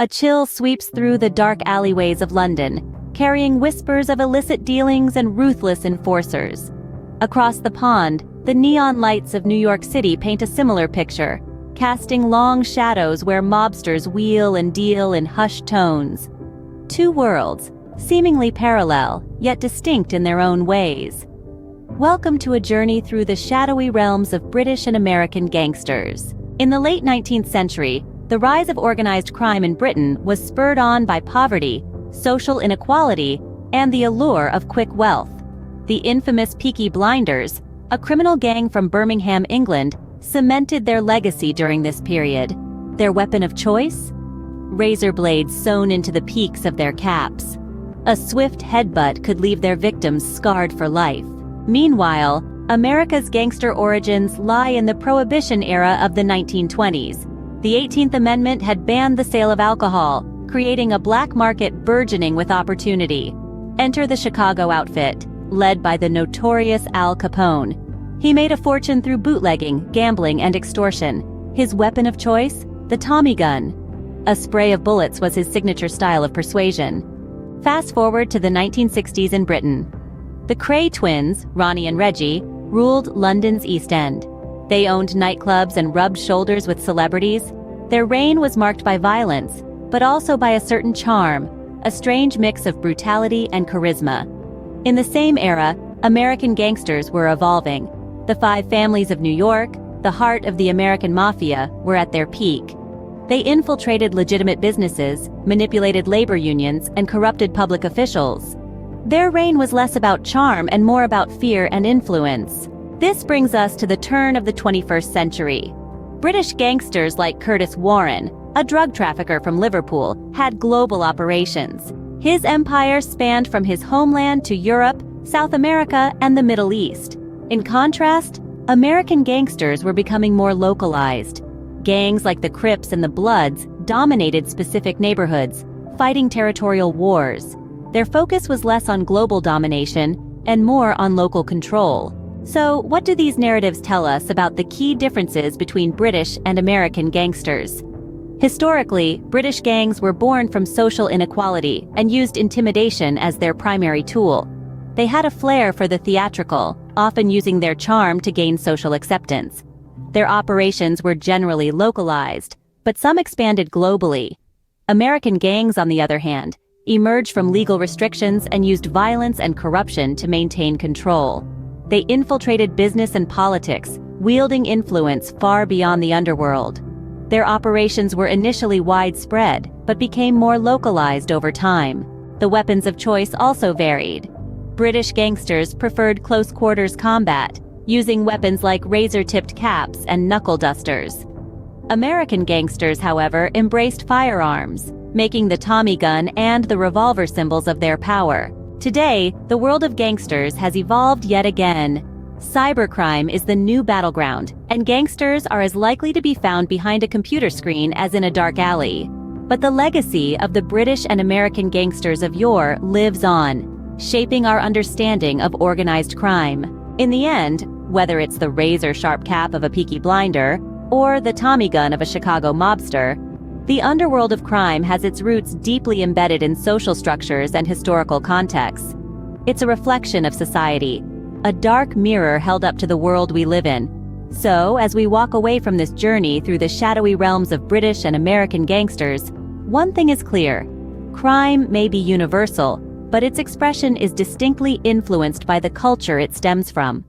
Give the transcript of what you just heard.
A chill sweeps through the dark alleyways of London, carrying whispers of illicit dealings and ruthless enforcers. Across the pond, the neon lights of New York City paint a similar picture, casting long shadows where mobsters wheel and deal in hushed tones. Two worlds, seemingly parallel, yet distinct in their own ways. Welcome to a journey through the shadowy realms of British and American gangsters. In the late 19th century, the rise of organized crime in Britain was spurred on by poverty, social inequality, and the allure of quick wealth. The infamous Peaky Blinders, a criminal gang from Birmingham, England, cemented their legacy during this period. Their weapon of choice? Razor blades sewn into the peaks of their caps. A swift headbutt could leave their victims scarred for life. Meanwhile, America's gangster origins lie in the Prohibition era of the 1920s. The 18th Amendment had banned the sale of alcohol, creating a black market burgeoning with opportunity. Enter the Chicago outfit, led by the notorious Al Capone. He made a fortune through bootlegging, gambling, and extortion. His weapon of choice? The Tommy gun. A spray of bullets was his signature style of persuasion. Fast forward to the 1960s in Britain. The Kray twins, Ronnie and Reggie, ruled London's East End. They owned nightclubs and rubbed shoulders with celebrities. Their reign was marked by violence, but also by a certain charm, a strange mix of brutality and charisma. In the same era, American gangsters were evolving. The Five Families of New York, the heart of the American mafia, were at their peak. They infiltrated legitimate businesses, manipulated labor unions, and corrupted public officials. Their reign was less about charm and more about fear and influence. This brings us to the turn of the 21st century. British gangsters like Curtis Warren, a drug trafficker from Liverpool, had global operations. His empire spanned from his homeland to Europe, South America, and the Middle East. In contrast, American gangsters were becoming more localized. Gangs like the Crips and the Bloods dominated specific neighborhoods, fighting territorial wars. Their focus was less on global domination and more on local control. So, what do these narratives tell us about the key differences between British and American gangsters? Historically, British gangs were born from social inequality and used intimidation as their primary tool. They had a flair for the theatrical, often using their charm to gain social acceptance. Their operations were generally localized, but some expanded globally. American gangs, on the other hand, emerged from legal restrictions and used violence and corruption to maintain control. They infiltrated business and politics, wielding influence far beyond the underworld. Their operations were initially widespread, but became more localized over time. The weapons of choice also varied. British gangsters preferred close-quarters combat, using weapons like razor-tipped caps and knuckle dusters. American gangsters, however, embraced firearms, making the Tommy gun and the revolver symbols of their power. Today, the world of gangsters has evolved yet again. Cybercrime is the new battleground, and gangsters are as likely to be found behind a computer screen as in a dark alley. But the legacy of the British and American gangsters of yore lives on, shaping our understanding of organized crime. In the end, whether it's the razor-sharp cap of a Peaky Blinder or the Tommy gun of a Chicago mobster, the underworld of crime has its roots deeply embedded in social structures and historical contexts. It's a reflection of society, a dark mirror held up to the world we live in. So, as we walk away from this journey through the shadowy realms of British and American gangsters, one thing is clear: crime may be universal, but its expression is distinctly influenced by the culture it stems from.